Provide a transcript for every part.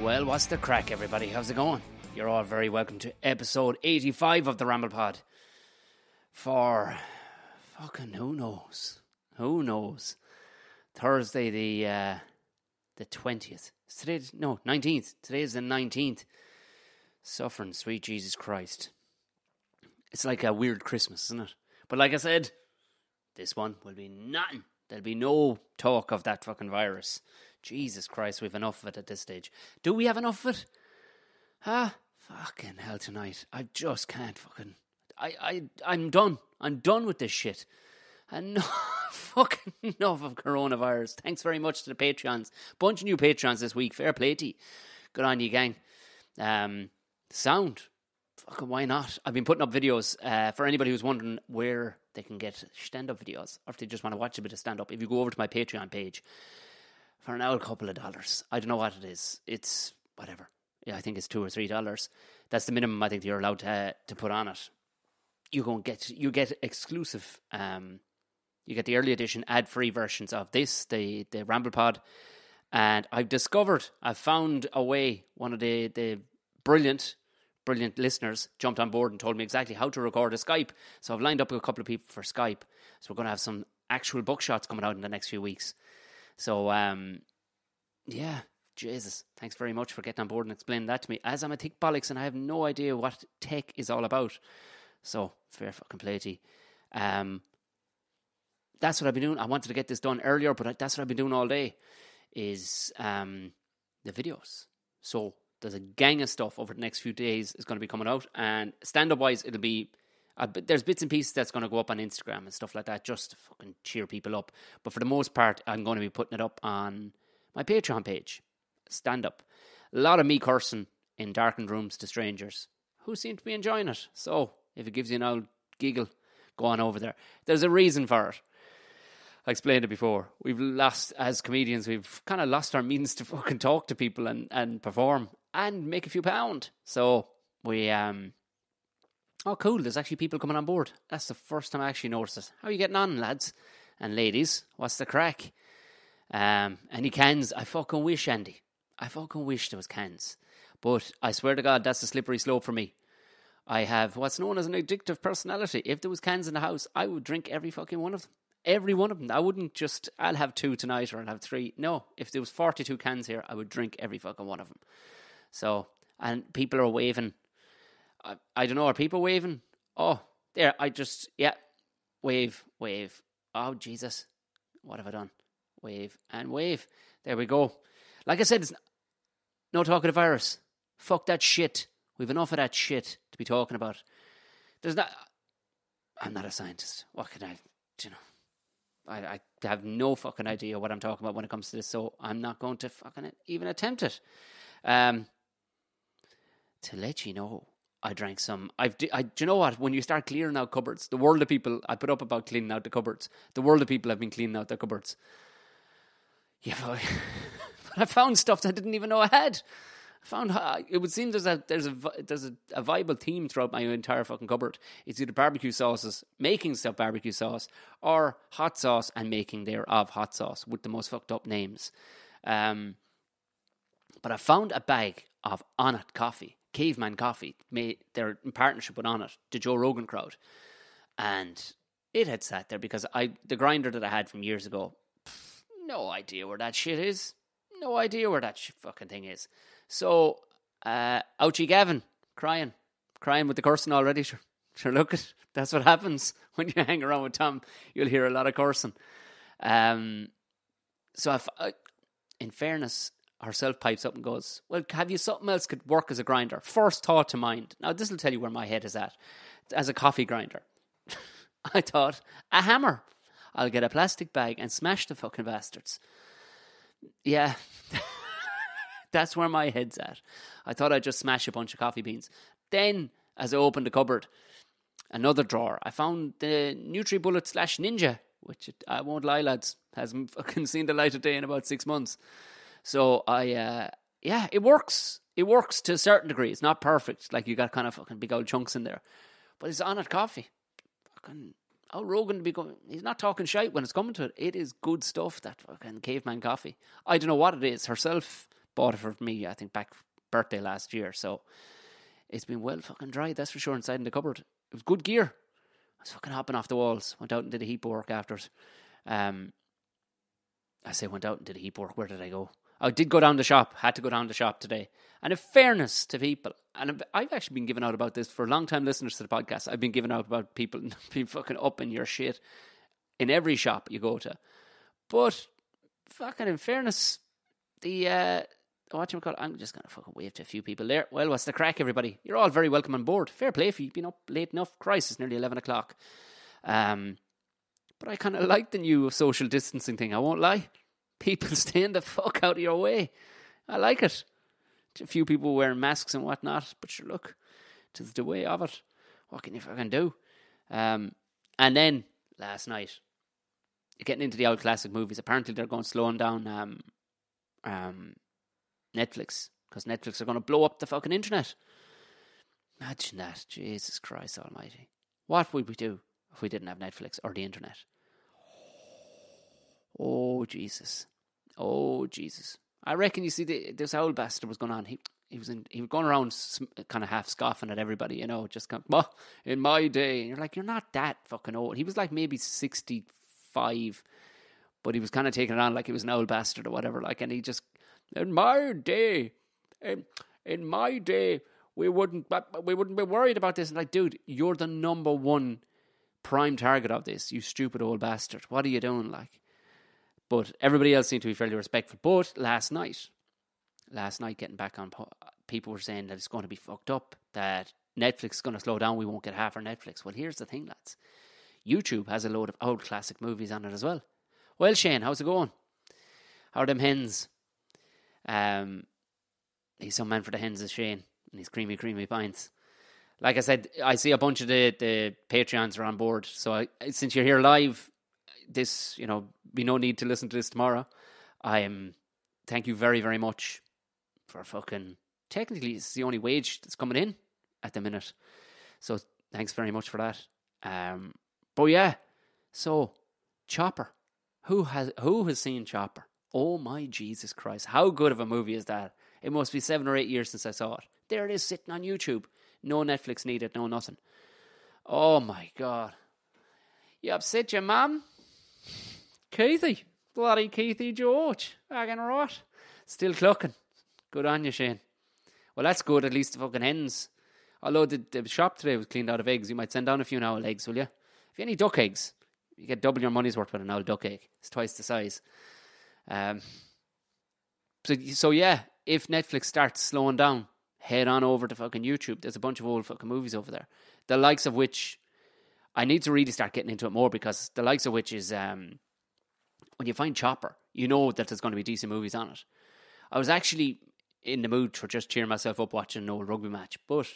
Well, what's the crack, everybody? How's it going? You're all very welcome to episode 85 of the Ramble pod. For fucking who knows? Who knows? Thursday the 20th. Today's 19th. Today is the 19th. Suffering sweet Jesus Christ. It's like a weird Christmas, isn't it? But like I said, this one will be nothing. There'll be no talk of that fucking virus. Jesus Christ, we've enough of it at this stage. Do we have enough of it? Fucking hell tonight. I just can't fucking... I'm done. I'm done with this shit. And fucking enough of coronavirus. Thanks very much to the Patreons. Bunch of new Patreons this week. Fair play to you. Good on you, gang. Sound. Fucking why not? I've been putting up videos for anybody who's wondering where they can get stand-up videos, or if they just want to watch a bit of stand-up. If you go over to my Patreon page, for now a couple of dollars. I don't know what it is. It's whatever. Yeah, I think it's $2 or $3. That's the minimum I think you're allowed to put on it. You get exclusive. You get the early edition ad-free versions of this, the Ramble pod, and I've found a way. One of the brilliant listeners jumped on board and told me exactly how to record a Skype. So I've lined up a couple of people for Skype. So we're going to have some actual buckshots coming out in the next few weeks. So, yeah, Jesus, thanks very much for getting on board and explaining that to me, as I'm a thick bollocks and I have no idea what tech is all about. So, fair fucking play to you. That's what I've been doing. I wanted to get this done earlier, but that's what I've been doing all day, is the videos. So, there's a gang of stuff over the next few days is going to be coming out, and stand-up-wise, it'll be... there's bits and pieces that's going to go up on Instagram and stuff like that, just to fucking cheer people up. But for the most part, I'm going to be putting it up on my Patreon page. Stand up. A lot of me cursing in darkened rooms to strangers who seem to be enjoying it. So, if it gives you an old giggle, go on over there. There's a reason for it. I explained it before. We've lost, as comedians, we've kind of lost our means to fucking talk to people and perform and make a few pound. So, we... Oh, cool. There's actually people coming on board. That's the first time I actually noticed it. How are you getting on, lads and ladies? What's the crack? Any cans? I fucking wish, Andy. I fucking wish there was cans. But I swear to God, that's a slippery slope for me. I have what's known as an addictive personality. If there was cans in the house, I would drink every fucking one of them. Every one of them. I wouldn't just, I'll have 2 tonight or I'll have 3. No, if there was 42 cans here, I would drink every fucking one of them. So, and people are waving. I don't know, are people waving? Oh, there, wave. Oh, Jesus. What have I done? Wave and wave. There we go. Like I said, it's no talking of virus. Fuck that shit. We've enough of that shit to be talking about. I'm not a scientist. What can I have no fucking idea what I'm talking about when it comes to this, so I'm not going to fucking even attempt it. To let you know, I drank some. Do you know what? When you start clearing out cupboards, the world of people, I put up about cleaning out the cupboards. The world of people have been cleaning out their cupboards. Yeah, but I found stuff that I didn't even know I had. It would seem there's a viable theme throughout my entire fucking cupboard. It's either barbecue sauces, making stuff barbecue sauce, or hot sauce and making thereof hot sauce with the most fucked up names. But I found a bag of Onnit coffee. Caveman Coffee, they're in partnership with Onnit, the Joe Rogan crowd, and it had sat there because the grinder that I had from years ago, no idea where that shit is, no idea where that fucking thing is. So, ouchie Gavin, crying with the cursing already. Sure, look, that's what happens when you hang around with Tom. You'll hear a lot of cursing. So, in fairness, herself pipes up and goes, well, have you something else could work as a grinder? First thought to mind. Now, this will tell you where my head is at. As a coffee grinder. I thought, a hammer. I'll get a plastic bag and smash the fucking bastards. Yeah. That's where my head's at. I thought I'd just smash a bunch of coffee beans. Then, as I opened the cupboard, another drawer, I found the NutriBullet / Ninja, which, I won't lie, lads, hasn't fucking seen the light of day in about 6 months. So it works. It works to a certain degree. It's not perfect. Like, you got kind of fucking big old chunks in there. But it's Onnit coffee. Fucking, how Rogan to be going? He's not talking shite when it's coming to it. It is good stuff, that fucking Caveman Coffee. I don't know what it is. Herself Bought it for me, I think, back birthday last year. So it's been well fucking dry, that's for sure, inside in the cupboard. It was good gear. I was fucking hopping off the walls. Went out and did a heap of work afterwards. I say went out and did a heap of work. Where did I go? I did go down the shop. Had to go down the shop today. And in fairness to people, and I've actually been giving out about this for long-time listeners to the podcast. I've been giving out about people being fucking up in your shit in every shop you go to. But fucking in fairness, I'm just going to fucking wave to a few people there. Well, what's the crack, everybody? You're all very welcome on board. Fair play if you've been up late enough. Christ, it's nearly 11 o'clock. But I kind of like the new social distancing thing, I won't lie. People staying the fuck out of your way. I like it. A few people wearing masks and whatnot, but sure, look, it's the way of it. What can you fucking do? And then, last night, getting into the old classic movies, apparently they're going slowing down Netflix, because Netflix are going to blow up the fucking internet. Imagine that. Jesus Christ almighty. What would we do if we didn't have Netflix or the internet? Oh, Jesus. Oh, Jesus. I reckon, you see, this old bastard was going on. He was going around kind of half scoffing at everybody, you know, just kind of, in my day. And you're like, you're not that fucking old. He was like maybe 65, but he was kind of taking it on like he was an old bastard or whatever. Like, and he just, in my day, we wouldn't be worried about this. And like, dude, you're the number one prime target of this, you stupid old bastard. What are you doing, like? But everybody else seemed to be fairly respectful. But last night, getting back on, people were saying that it's going to be fucked up, that Netflix is going to slow down, we won't get half our Netflix. Well, here's the thing, lads. YouTube has a load of old classic movies on it as well. Well, Shane, how's it going? How are them hens? He's some man for the hens, is Shane. And he's creamy pints. Like I said, I see a bunch of the Patreons are on board. So since you're here live, this, you know, be no need to listen to this tomorrow. Thank you very, very much for fucking, technically it's the only wage that's coming in at the minute. So thanks very much for that. But yeah, so Chopper. Who has seen Chopper? Oh my Jesus Christ. How good of a movie is that? It must be 7 or 8 years since I saw it. There it is sitting on YouTube. No Netflix needed, no nothing. Oh my God. You upset your mum? Keithy. Bloody Keithy George. Fucking rot. Still clucking. Good on you, Shane. Well, that's good. At least the fucking hens. Although the shop today was cleaned out of eggs, you might send down a few now eggs, will you? If you have any duck eggs, you get double your money's worth with an old duck egg. It's twice the size. So yeah, if Netflix starts slowing down, head on over to fucking YouTube. There's a bunch of old fucking movies over there. The likes of which, I need to really start getting into it more, because the likes of which is, when you find Chopper, you know that there's going to be decent movies on it. I was actually in the mood for just cheering myself up watching an old rugby match, but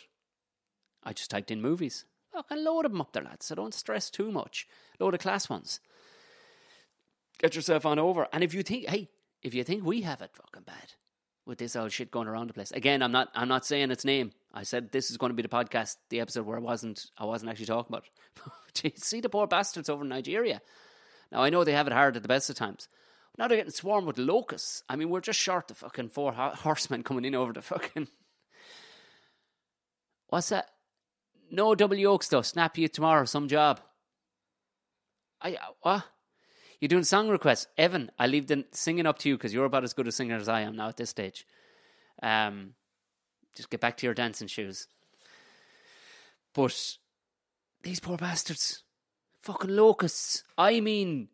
I just typed in movies. Fucking load of them up there, lads, so don't stress too much. Load of class ones. Get yourself on over. And if you think we have it fucking bad with this old shit going around the place. Again, I'm not saying its name. I said this is going to be the episode where I wasn't actually talking about it. See the poor bastards over in Nigeria. Now, I know they have it hard at the best of times. Now they're getting swarmed with locusts. I mean, we're just short the fucking 4 horsemen coming in over the fucking... What's that? No double yolk stuff. Snap you tomorrow, some job. What? You're doing song requests. Evan, I leave the singing up to you, because you're about as good a singer as I am now at this stage. Just get back to your dancing shoes. But these poor bastards. Fucking locusts. I mean,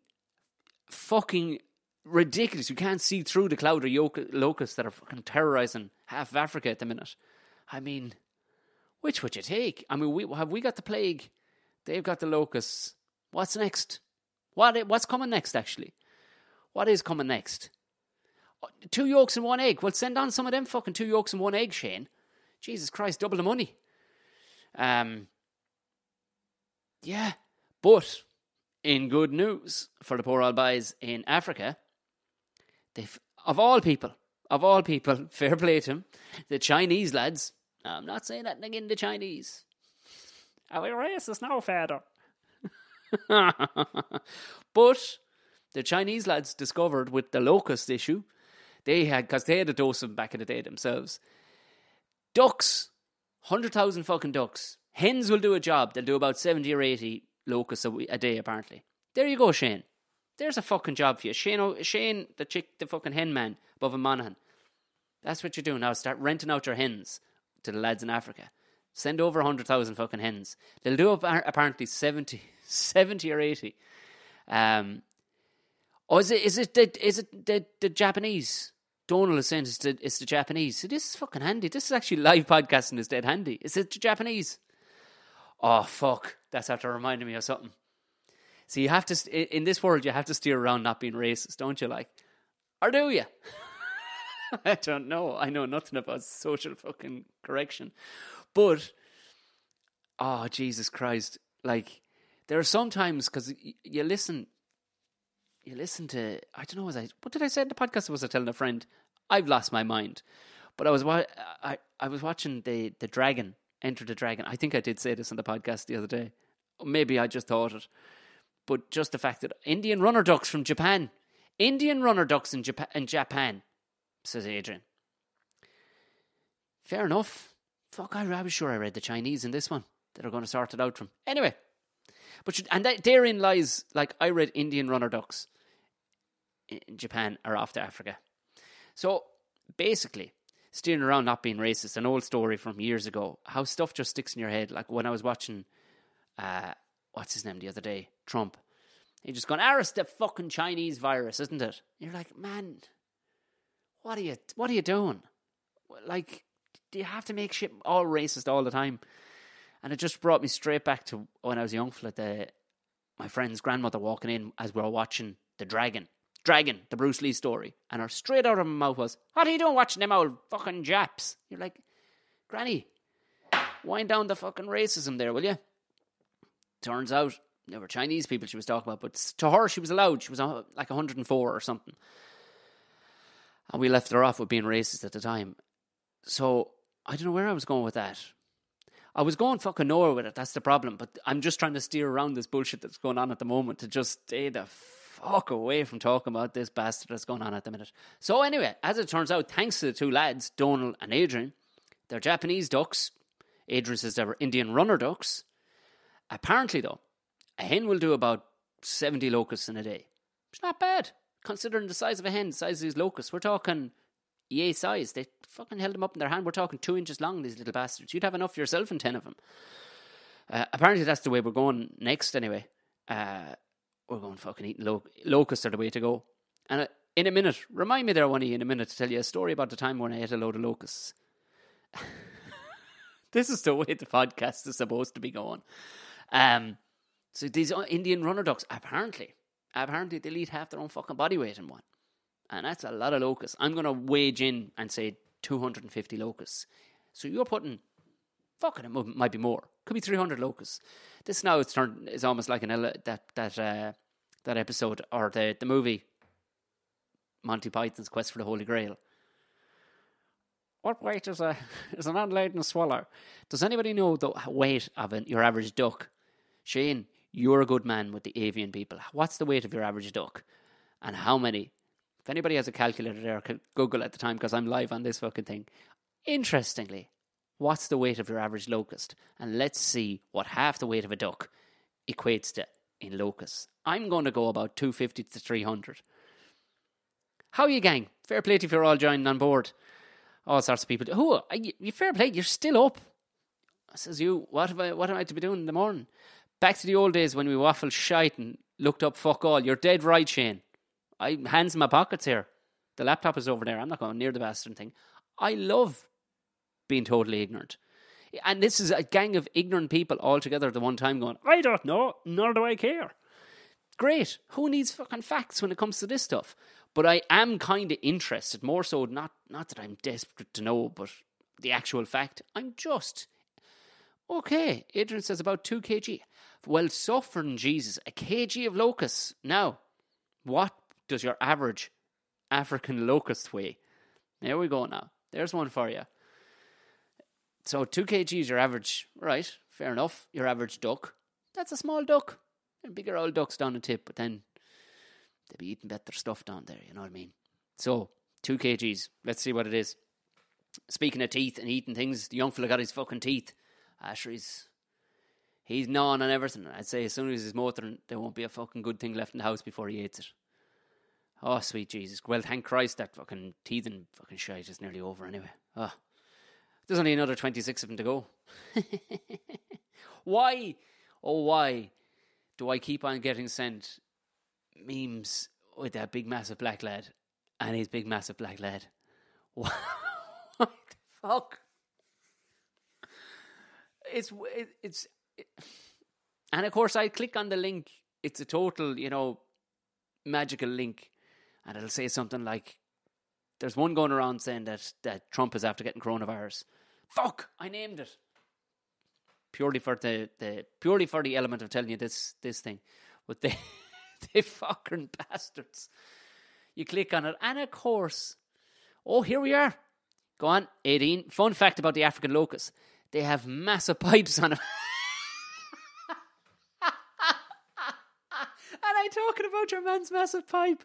fucking ridiculous. You can't see through the cloud of locusts that are fucking terrorising half of Africa at the minute. I mean, which would you take? I mean, we got the plague. They've got the locusts. What's next? What's coming next, actually? What is coming next? 2 yolks and 1 egg. Well, send on some of them fucking 2 yolks and 1 egg, Shane. Jesus Christ, double the money. Yeah. But, in good news for the poor old boys in Africa, of all people, fair play to them, the Chinese lads, I'm not saying that again, the Chinese. Are we racist now, Father? But the Chinese lads discovered with the locust issue because they had a dose of them back in the day themselves. Ducks, 100,000 fucking ducks. Hens will do a job. They'll do about 70 or 80 locusts a day, apparently. There you go, Shane. There's a fucking job for you. Shane, the fucking hen man above in Monaghan. That's what you do now. Start renting out your hens to the lads in Africa. Send over 100,000 fucking hens. They'll do apparently 70 or 80. Is it the Japanese? Donald is saying it's the Japanese. So this is fucking handy. This is actually live podcasting is dead handy. Is it the Japanese? Oh, fuck. That's after reminding me of something. So you have to, in this world, you have to steer around not being racist, don't you? Like, or do you? I don't know. I know nothing about social fucking correction. But, oh, Jesus Christ. Like, there are sometimes, because you listen to, I don't know, what did I say in the podcast? Was I telling a friend? I've lost my mind. But I was watching the Dragon, Enter the Dragon. I think I did say this on the podcast the other day. Maybe I just thought it. But just the fact that Indian runner ducks from Japan. Indian runner ducks in Japan, says Adrian. Fair enough. Fuck, I was sure I read the Chinese in this one that are going to sort it out from. Anyway. Therein lies, like, I read Indian runner ducks in Japan are off to Africa. So, basically, steering around not being racist, an old story from years ago, how stuff just sticks in your head. Like, when I was watching, what's his name the other day? Trump. He just gone, it's the fucking Chinese virus, isn't it? You're like, man, what are you doing? Like, do you have to make shit all racist all the time? And it just brought me straight back to when I was a young fella, my friend's grandmother walking in as we were watching The Dragon, the Bruce Lee story. And her straight out of my mouth was, what are you doing watching them old fucking Japs? You're like, Granny, wind down the fucking racism there, will you? Turns out, they were Chinese people she was talking about, but to her, she was allowed. She was like 104 or something. And we left her off with being racist at the time. So, I don't know where I was going with that. I was going fucking nowhere with it, that's the problem. But I'm just trying to steer around this bullshit that's going on at the moment to just stay the fuck away from talking about this bastard that's going on at the minute. So anyway, as it turns out, thanks to the two lads, Donald and Adrian, they're Japanese ducks. Adrian says they were Indian runner ducks. Apparently though, a hen will do about 70 locusts in a day. It's not bad, considering the size of a hen, the size of these locusts. We're talking yay size. They fucking held them up in their hand. We're talking 2 inches long, these little bastards. You'd have enough for yourself and 10 of them. Apparently that's the way we're going next anyway. We're going fucking eating locusts are the way to go. And in a minute, remind me there, one of you, in a minute, to tell you a story about the time when I ate a load of locusts. This is the way the podcast is supposed to be going. So these Indian runner ducks, apparently they'll eat half their own fucking body weight in one. And that's a lot of locusts. I'm going to wage in and say 250 locusts. So you're putting, fucking, it might be more. Could be 300 locusts. This now is almost like that episode, or the movie, Monty Python's Quest for the Holy Grail. What weight is an unladen swallow? Does anybody know the weight of your average duck? Shane, you're a good man with the avian people. What's the weight of your average duck? And how many? If anybody has a calculator there, could Google at the time because I'm live on this fucking thing. Interestingly, what's the weight of your average locust? And let's see what half the weight of a duck equates to in locusts. I'm going to go about 250 to 300. How are you, gang? Fair play to you if you're all joining on board. All sorts of people. You fair play, you're still up. Says you, what am I to be doing in the morning? Back to the old days when we waffled shite and looked up fuck all. You're dead right, Shane. Hands in my pockets here. The laptop is over there. I'm not going near the bastard thing. I love being totally ignorant. And this is a gang of ignorant people all together at the one time going, I don't know, nor do I care. Great. Who needs fucking facts when it comes to this stuff? But I am kind of interested, more so, not that I'm desperate to know, but the actual fact. I'm just, okay, Adrian says about 2 kg. Well, suffering Jesus, a kg of locusts. Now, what does your average African locust weigh? There we go now. There's one for you. So 2 kg is your average, right, fair enough, your average duck. That's a small duck. And bigger old ducks down the tip, but then they'll be eating better stuff down there, you know what I mean? So 2 kgs. Let's see what it is. Speaking of teeth and eating things, the young fella got his fucking teeth. Asher, he's gnawing on everything. I'd say as soon as he's motoring, there won't be a fucking good thing left in the house before he eats it. Oh, sweet Jesus. Well, thank Christ that fucking teething fucking shite is nearly over anyway. Oh. There's only another 26 of them to go. Why? Oh, why do I keep on getting sent memes with that big massive black lad and his big massive black lad? What the fuck? And of course I click on the link. It's a total, magical link, and it'll say something like, there's one going around saying that Trump is after getting coronavirus. Fuck, I named it. Purely for the element of telling you this thing. But they fucking bastards. You click on it, and of course, oh, here we are. Go on, 18. Fun fact about the African locusts. They have massive pipes on them. And I'm talking about your man's massive pipe.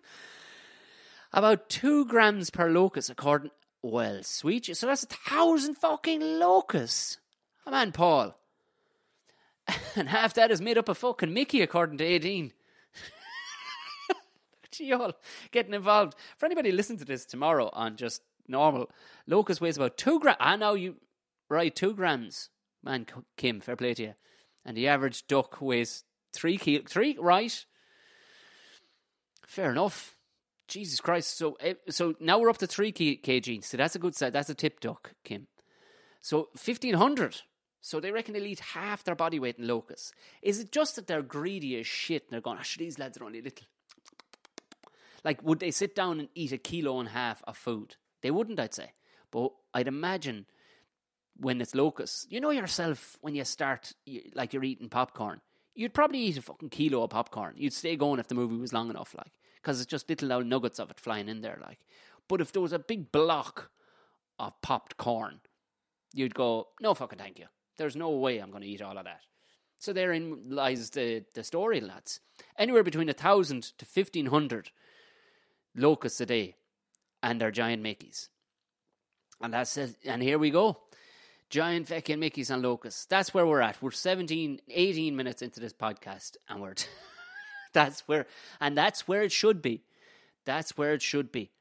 About 2 grams per locust, according... Well, sweet. So that's 1,000 fucking locusts. Oh, man, Paul. And half that is made up of fucking Mickey, according to 18. Gee, y'all getting involved. For anybody listening to this tomorrow on just normal, locust weighs about 2 grams. I know you... Right, 2 grams. Man, Kim, fair play to you. And the average duck weighs 3 kilos. 3, right? Fair enough. Jesus Christ. So now we're up to 3 kg. So that's a good size. That's a tip duck, Kim. So 1,500. So they reckon they'll eat half their body weight in locusts. Is it just that they're greedy as shit and they're going, these lads are only little? Like, would they sit down and eat 1.5 kilos of food? They wouldn't, I'd say. But I'd imagine when it's locusts, you know yourself, when you start, like you're eating popcorn, you'd probably eat a fucking kilo of popcorn. You'd stay going if the movie was long enough, like, because it's just little old nuggets of it flying in there, like. But if there was a big block of popped corn, you'd go, no fucking thank you. There's no way I'm going to eat all of that. So therein lies the story, lads. Anywhere between 1,000 to 1,500 locusts a day, and they're giant Mickeys. And that's it. And here we go. Giant fucking Mickeys and locusts. That's where we're at. We're 18 minutes into this podcast, and we're that's where it should be. That's where it should be.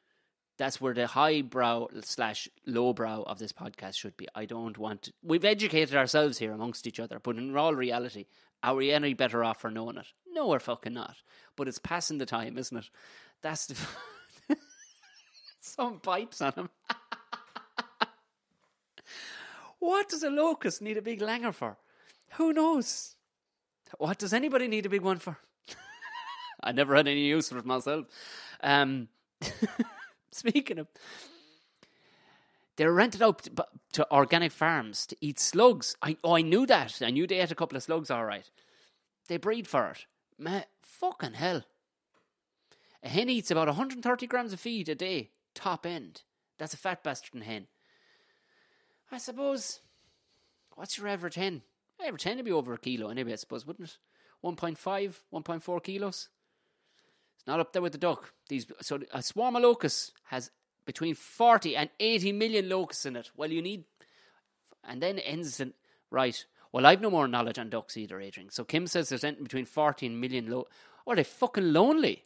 That's where the highbrow / lowbrow of this podcast should be. I don't want... We've educated ourselves here amongst each other, but in all reality, are we any better off for knowing it? No, we're fucking not. But it's passing the time, isn't it? That's the... Some pipes on him. What does a locust need a big langer for? Who knows? What does anybody need a big one for? I never had any use for it myself. Speaking of, they're rented out to organic farms to eat slugs. I knew that. I knew they ate a couple of slugs, all right. They breed for it. Man, fucking hell. A hen eats about 130 grams of feed a day, top end. That's a fat bastard hen. I suppose, what's your average hen? Average hen would be over 1 kilo anyway, I suppose, wouldn't it? 1.5, 1.4 kilos. It's not up there with the duck. So a swarm of locusts has between 40 and 80 million locusts in it. Well, you need... And then it ends in... Right. Well, I've no more knowledge on ducks either, Adrian. So Kim says there's between 40 and million... Are they fucking lonely?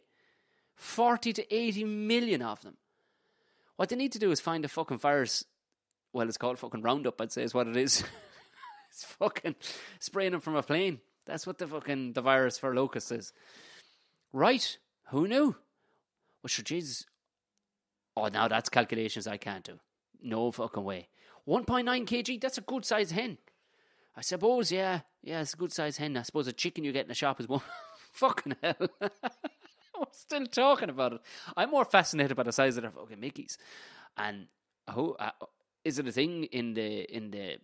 40 to 80 million of them. What they need to do is find a fucking virus... Well, it's called fucking Roundup, I'd say, is what it is. It's fucking spraying them from a plane. That's what the virus for locusts is. Right. Who knew? Well, sure, Jesus. Oh, now that's calculations I can't do. No fucking way. 1.9 kg, that's a good size hen. I suppose, yeah, it's a good size hen. I suppose a chicken you get in a shop is one. Fucking hell. We're still talking about it. I'm more fascinated by the size of their fucking Mickeys. And is it a thing in the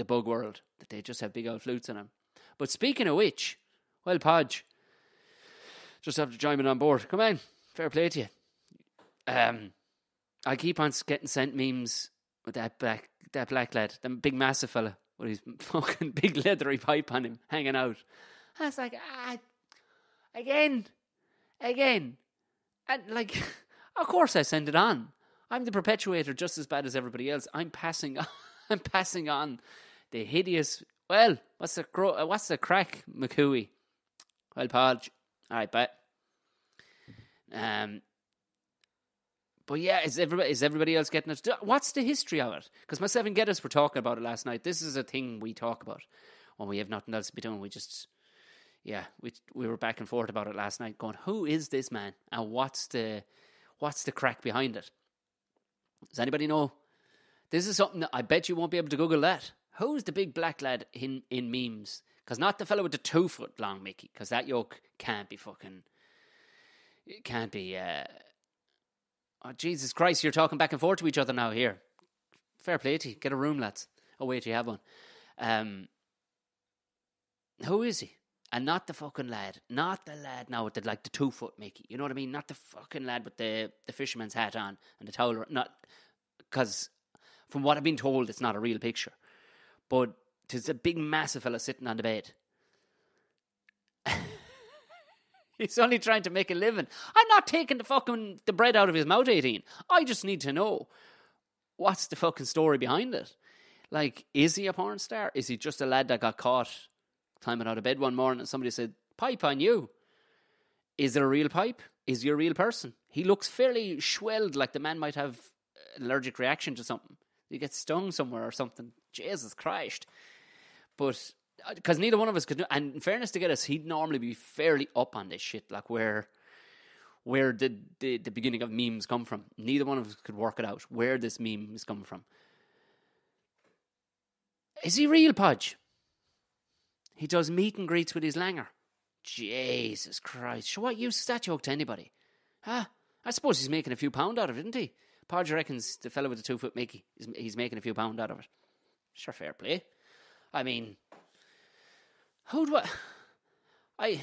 bug world that they just have big old flutes in them? But speaking of which, well, Pudge, just have to join me on board. Come on, fair play to you. I keep on getting sent memes with that black lad, the big massive fella with his fucking big leathery pipe on him hanging out. I was like, again, and like, of course I send it on. I'm the perpetuator just as bad as everybody else. I'm passing on, I'm passing on the hideous... Well, what's the crack, McCooey? Well, Pudge. All right, bet. But yeah, is everybody else getting it? What's the history of it? Because myself and Geddes were talking about it last night. This is a thing we talk about when we have nothing else to be doing. We just, we were back and forth about it last night, going, who is this man, and what's the crack behind it? Does anybody know? This is something that I bet you won't be able to Google that. Who's the big black lad in memes? Because not the fellow with the 2 foot long Mickey, because that yoke can't be fucking... It can't be... Oh, Jesus Christ, you're talking back and forth to each other now here. Fair play to you. Get a room, lads. Oh, wait, you have one. Who is he? And not the fucking lad. Not the lad now with the 2 foot Mickey. You know what I mean? Not the fucking lad with the fisherman's hat on and the towel. Not... Because from what I've been told, it's not a real picture. But there's a big, massive fella sitting on the bed. He's only trying to make a living. I'm not taking the bread out of his mouth, 18. I just need to know what's the fucking story behind it. Like, is he a porn star? Is he just a lad that got caught climbing out of bed one morning and somebody said, pipe on you? Is there a real pipe? Is he a real person? He looks fairly swelled, like the man might have an allergic reaction to something. He gets stung somewhere or something. Jesus Christ. But... Because neither one of us could do, and in fairness to Geddes, he'd normally be fairly up on this shit, like where did the beginning of memes come from? Neither one of us could work it out, where this meme is coming from. Is he real, Pudge? He does meet and greets with his langer. Jesus Christ. So what use is that joke to anybody? I suppose he's making a few pound out of it, isn't he? Pudge reckons the fellow with the 2 foot Mickey, he's making a few pound out of it. Sure, fair play. I mean... Who do I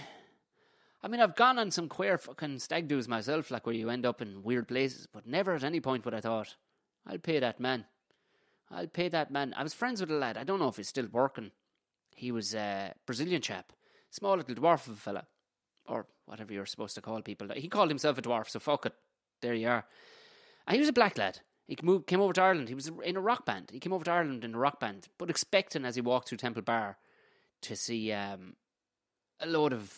mean, I've gone on some queer fucking stag do's myself, like where you end up in weird places, but never at any point would I thought, I'll pay that man. I was friends with a lad. I don't know if he's still working. He was a Brazilian chap. Small little dwarf of a fella. Or whatever you're supposed to call people. He called himself a dwarf, so fuck it. There you are. And he was a black lad. He came over to Ireland. He was in a rock band. He came over to Ireland in a rock band, but expecting as he walked through Temple Bar to see a load of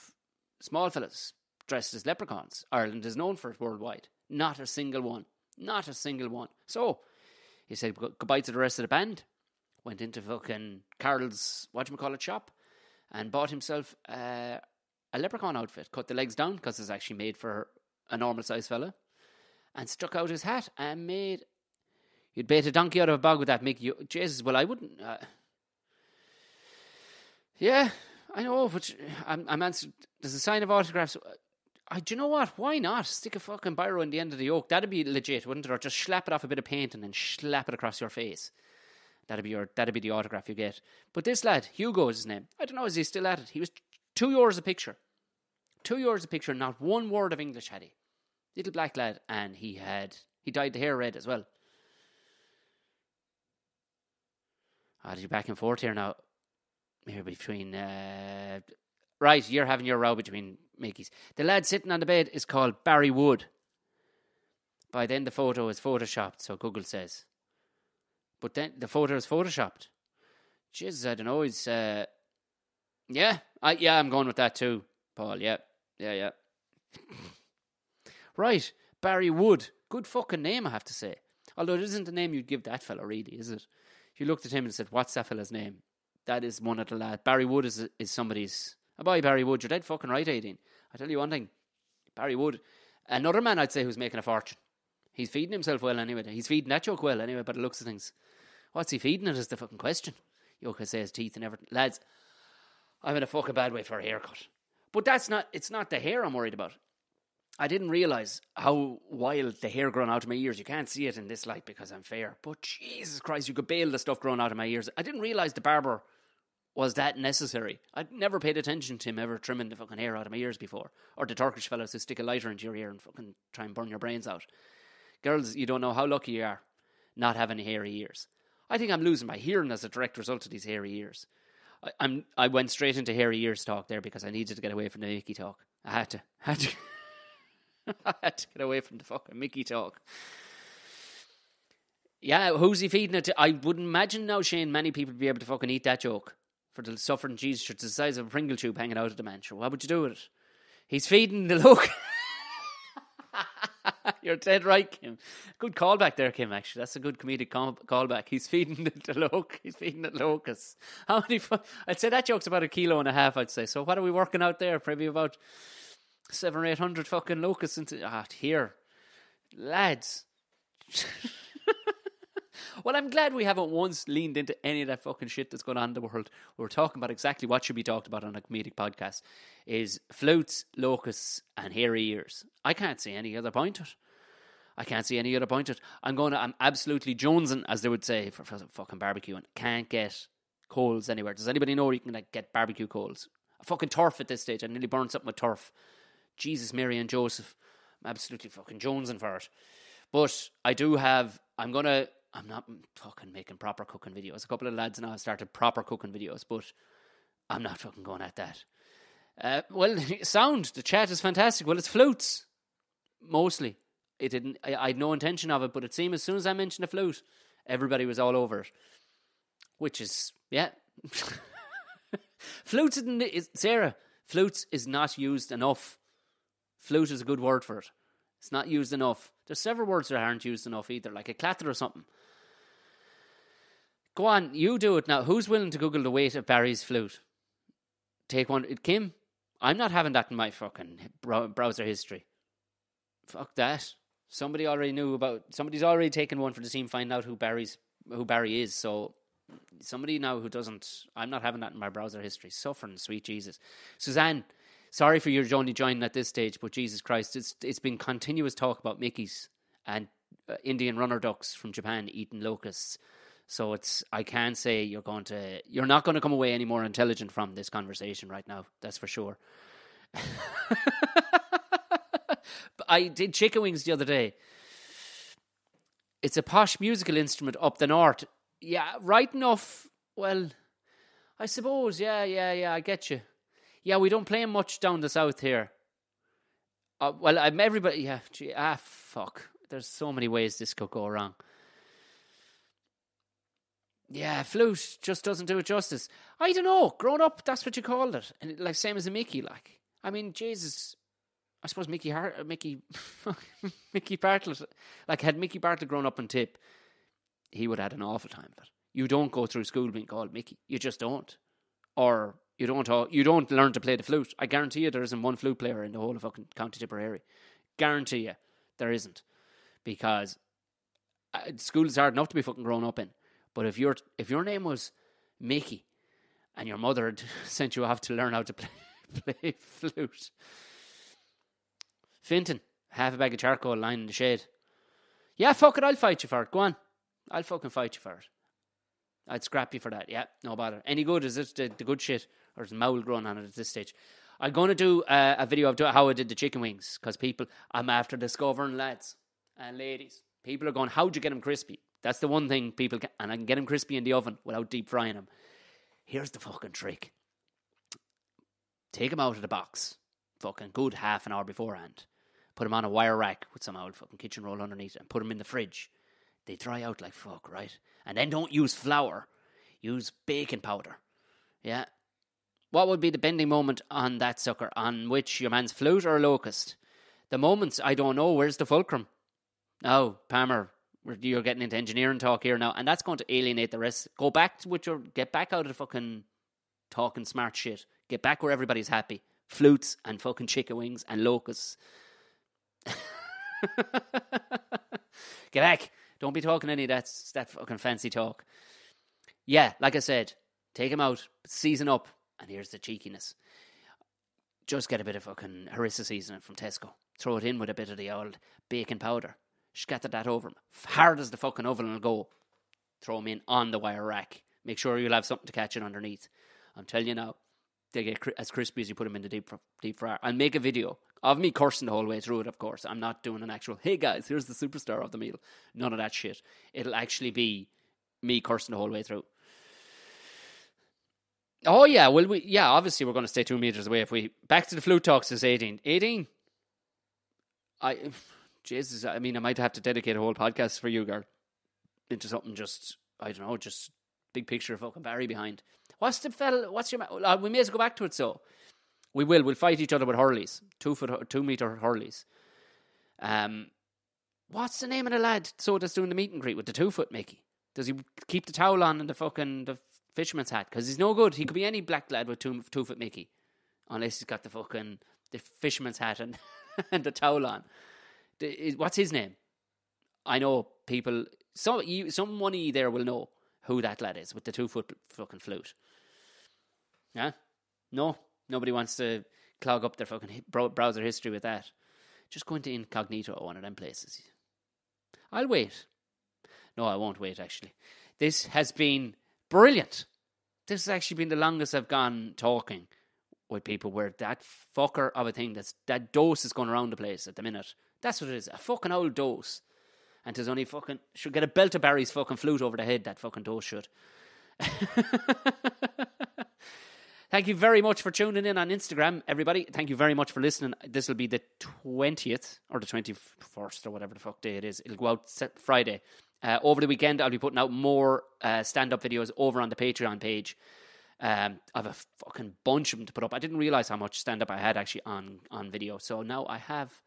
small fellas dressed as leprechauns. Ireland is known for it worldwide. Not a single one. Not a single one. So, he said goodbye to the rest of the band. Went into fucking Carl's, shop, and bought himself a leprechaun outfit. Cut the legs down, because it's actually made for a normal sized fella. And stuck out his hat and made... You'd bait a donkey out of a bog with that, Mickey. Jesus, well, I wouldn't... Yeah, I know, but I'm answering. There's a sign of autographs. Do you know what? Why not? Stick a fucking biro in the end of the yoke. That'd be legit, wouldn't it? Or just slap it off a bit of paint and then slap it across your face. That'd be the autograph you get. But this lad, Hugo is his name. I don't know, is he still at it? He was €2 a picture. €2 a picture, not one word of English had he. Little black lad, and he dyed the hair red as well. Did you back and forth here now? Here between... Right, you're having your row between Mickeys. The lad sitting on the bed is called Berrywood. By then the photo is photoshopped, so Google says. But then the photo is photoshopped. Jesus, I don't know. He's... I'm going with that too, Paul. Yeah. Right, Berrywood. Good fucking name, I have to say. Although it isn't the name you'd give that fella, really, is it? You looked at him and said, what's that fella's name? That is one of the lads. Berrywood is somebody's... Oh boy, Berrywood, you're dead fucking right, 18. I tell you one thing. Berrywood. Another man I'd say who's making a fortune. He's feeding himself well anyway. He's feeding that joke well anyway, by the looks of things. What's he feeding it is the fucking question. You can say his teeth and everything. Lads, I'm in a fucking bad way for a haircut. But it's not the hair I'm worried about. I didn't realise how wild the hair growing out of my ears. You can't see it in this light because I'm fair. But Jesus Christ, you could bail the stuff growing out of my ears. I didn't realise the barber was that necessary. I'd never paid attention to him ever trimming the fucking hair out of my ears before. Or the Turkish fellas who stick a lighter into your ear and fucking try and burn your brains out. Girls, you don't know how lucky you are not having hairy ears. I think I'm losing my hearing as a direct result of these hairy ears. I went straight into hairy ears talk there because I needed to get away from the Mickey talk. I had to. I had to get away from the fucking Mickey talk. Yeah, who's he feeding it to? I would imagine now, Shane, many people would be able to fucking eat that joke. For the suffering Jesus, it's the size of a Pringle tube hanging out of the man. Sure, what would you do with it? He's feeding the look. You're dead right, Kim. Good callback there, Kim, actually. That's a good comedic callback. He's feeding He's feeding the locusts. How many... I'd say that joke's about 1.5 kilos, I'd say. So what are we working out there? Probably about 700 or 800 fucking locusts into... here. Lads. Well, I'm glad we haven't once leaned into any of that fucking shit that's going on in the world. We're talking about exactly what should be talked about on a comedic podcast. Is flutes, locusts, and hairy ears. I can't see any other point to it. I'm absolutely jonesing, as they would say, for fucking barbecue, and can't get coals anywhere. Does anybody know where you can get barbecue coals? A fucking turf at this stage. I nearly burned something with turf. Jesus, Mary and Joseph. I'm absolutely fucking jonesing for it. But I do have... I'm not fucking making proper cooking videos. A couple of lads now have started proper cooking videos, but I'm not fucking going at that. Well, sound. The chat is fantastic. Well, it's flutes. Mostly. I had no intention of it, but it seemed as soon as I mentioned a flute, everybody was all over it. Which is, yeah. Flutes Sarah, flutes is not used enough. Flute is a good word for it. It's not used enough. There's several words that aren't used enough either, like a clatter or something. Go on, you do it now. Who's willing to Google the weight of Barry's flute? Take one. Kim, I'm not having that in my fucking browser history. Fuck that. Somebody's already taken one for the team, find out who Barry is. So somebody now who doesn't, I'm not having that in my browser history. Suffering, sweet Jesus. Suzanne, sorry for your only joining at this stage, but Jesus Christ, it's been continuous talk about Mickeys and Indian runner ducks from Japan eating locusts. So I can say you're not going to come away any more intelligent from this conversation right now. That's for sure. I did chicken wings the other day. It's a posh musical instrument up the north. Yeah, right enough. Well, I suppose. Yeah, I get you. Yeah, we don't play much down the south here. Well, I'm everybody. Yeah, fuck. There's so many ways this could go wrong. Yeah, flute just doesn't do it justice. I don't know. Growing up, that's what you called it, and like same as a Mickey. Like, I mean, Jesus. I suppose Mickey Bartlett. Like, had Mickey Bartlett grown up on Tip, he would have had an awful time of it. You don't go through school being called Mickey. You just don't, or you don't learn to play the flute. I guarantee you, there isn't one flute player in the whole of fucking County Tipperary. Guarantee you, there isn't, because school is hard enough to be fucking grown up in. But if your name was Mickey and your mother had sent you off to learn how to play flute. Fintan, half a bag of charcoal lying in the shade. Yeah, fuck it, I'll fight you for it. Go on. I'll fucking fight you for it. I'd scrap you for that. Yeah, no bother. Any good? Is it the good shit? Or is the mowl growing on it at this stage? I'm going to do a video of how I did the chicken wings, because I'm after discovering, lads and ladies. People are going, how'd you get them crispy? That's the one thing people can, and I can get them crispy in the oven without deep frying them. Here's the fucking trick. Take them out of the box, fucking good half an hour beforehand. Put them on a wire rack with some old fucking kitchen roll underneath and put them in the fridge. They dry out like fuck, right? And then don't use flour. Use baking powder. Yeah. What would be the bending moment on that sucker? On which, your man's flute or a locust? The moments, I don't know. Where's the fulcrum? No, Palmer, you're getting into engineering talk here now, and that's going to alienate the rest. Get back out of the fucking talking smart shit. Get back where everybody's happy. Flutes and fucking chicken wings and locusts. Get back. Don't be talking any of that fucking fancy talk. Yeah, like I said, take them out, season up, and here's the cheekiness. Just get a bit of fucking harissa seasoning from Tesco. Throw it in with a bit of the old baking powder. Scatter that over them. Hard as the fucking oven will go. Throw them in on the wire rack. Make sure you'll have something to catch it underneath. I'm telling you now, they get as crispy as you put them in the deep fryer. I'll make a video of me cursing the whole way through it, of course. I'm not doing an actual, hey guys, here's the superstar of the meal. None of that shit. It'll actually be me cursing the whole way through. Oh yeah, obviously we're going to stay 2 meters away. If we, back to the flute talks is 18. 18? Jesus, I mean, I might have to dedicate a whole podcast for you, girl. into something just, I don't know, just big picture of fucking Barry behind. What's your... we may as well go back to it, so. We'll fight each other with hurleys. 2 meter hurleys. What's the name of the lad that's doing the meet and greet with the 2 foot Mickey? Does he keep the towel on and the fisherman's hat? Because he's no good. He could be any black lad with 2 foot Mickey. Unless he's got the fisherman's hat and, and the towel on. What's his name? I know people... Someone there will know who that lad is with the 2 foot fucking flute. Yeah? No? Nobody wants to clog up their fucking browser history with that. Just go into incognito at one of them places. I'll wait. No, I won't wait, actually. This has been brilliant. This has actually been the longest I've gone talking with people where that fucker of a thing, that dose is going around the place at the minute. That's what it is. A fucking old dose. And there's only fucking... Should get a belt of Barry's fucking flute over the head, that fucking dose should. Thank you very much for tuning in on Instagram, everybody. Thank you very much for listening. This will be the 20th or the 21st or whatever the fuck day it is. It'll go out Friday. Over the weekend, I'll be putting out more stand-up videos over on the Patreon page. I have a fucking bunch of them to put up. I didn't realise how much stand-up I had actually on video. So now I have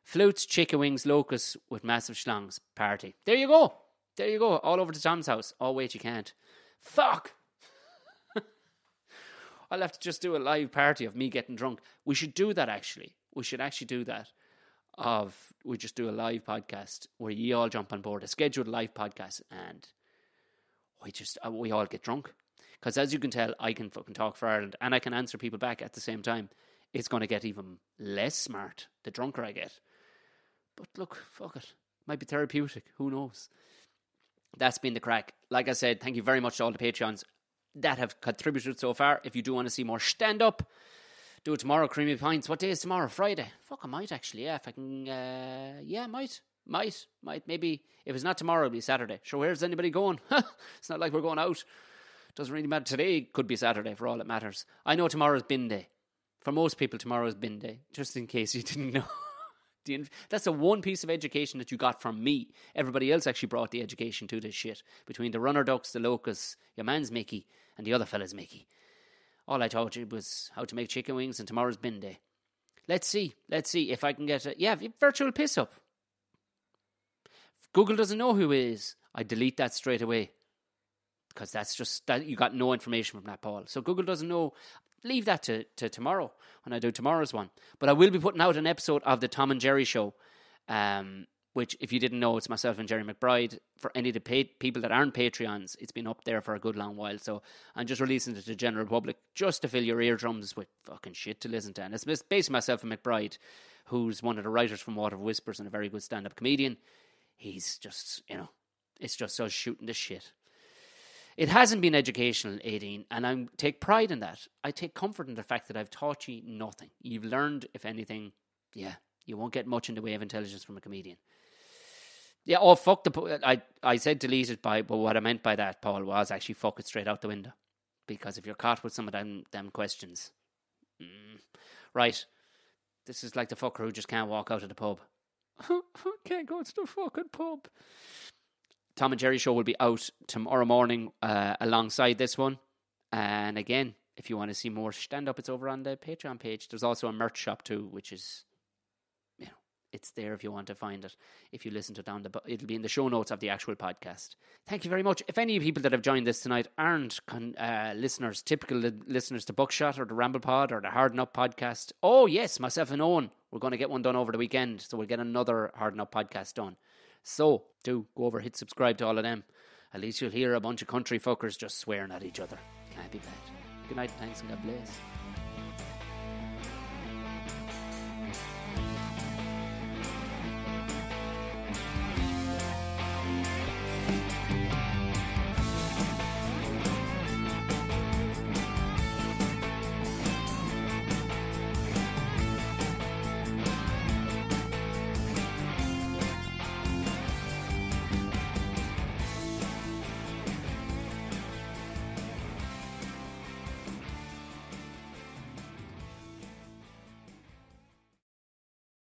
flutes, chicken wings, locusts with massive schlongs party. There you go. All over to Tom's house. Oh, wait, you can't. Fuck! I'll have to just do a live party of me getting drunk. We should do that, actually. We should actually do that. We just do a live podcast where you all jump on board, a scheduled live podcast, and we all get drunk. Because as you can tell, I can fucking talk for Ireland, and I can answer people back at the same time. It's going to get even less smart the drunker I get. But look, fuck it. Might be therapeutic. Who knows? That's been the crack. Like I said, thank you very much to all the Patreons that have contributed so far. If you do want to see more stand-up, do it tomorrow, Creamy Pints. What day is tomorrow? Friday. Fuck, I might actually, yeah. If I can, might. Maybe, if it's not tomorrow, it'll be Saturday. Sure, where's anybody going? It's not like we're going out. Doesn't really matter. Today could be Saturday for all it matters. I know tomorrow's bin day. For most people, tomorrow's bin day. Just in case you didn't know. That's the one piece of education that you got from me. Everybody else actually brought the education to this shit. Between the runner ducks, the locusts, your man's Mickey, and the other fella's Mickey. All I taught you was how to make chicken wings, and tomorrow's bin day. Let's see if I can get virtual piss up. If Google doesn't know who it is, I delete that straight away. Because that's just, that you got no information from that, Paul. So Google doesn't know. Leave that to tomorrow when I do tomorrow's one. But I will be putting out an episode of the Tom and Jerry show, which, if you didn't know, it's myself and Jerry McBride. For any of the people that aren't Patreons, it's been up there for a good long while. So I'm just releasing it to the general public just to fill your eardrums with fucking shit to listen to. And it's basically myself and McBride, who's one of the writers from Water of Whispers and a very good stand-up comedian. He's just, it's just us shooting this shit. It hasn't been educational, Aideen, and I take pride in that. I take comfort in the fact that I've taught you nothing. You've learned, if anything, you won't get much in the way of intelligence from a comedian. Yeah, fuck I said delete it but what I meant by that, Paul, was actually fuck it straight out the window. Because if you're caught with some of them questions... Right, this is like the fucker who just can't walk out of the pub. Can't go to the fucking pub. Tom and Jerry show will be out tomorrow morning alongside this one. And again, if you want to see more stand-up, it's over on the Patreon page. There's also a merch shop too, which is, it's there if you want to find it. If you listen to it'll be in the show notes of the actual podcast. Thank you very much. If any people that have joined this tonight aren't typical listeners to Buckshot or the Ramble Pod or the Harden Up podcast, oh yes, myself and Owen, we're going to get one done over the weekend. So we'll get another Harden Up podcast done. So, do go over, hit subscribe to all of them. At least you'll hear a bunch of country fuckers just swearing at each other. Can't be bad. Good night, thanks, and God bless.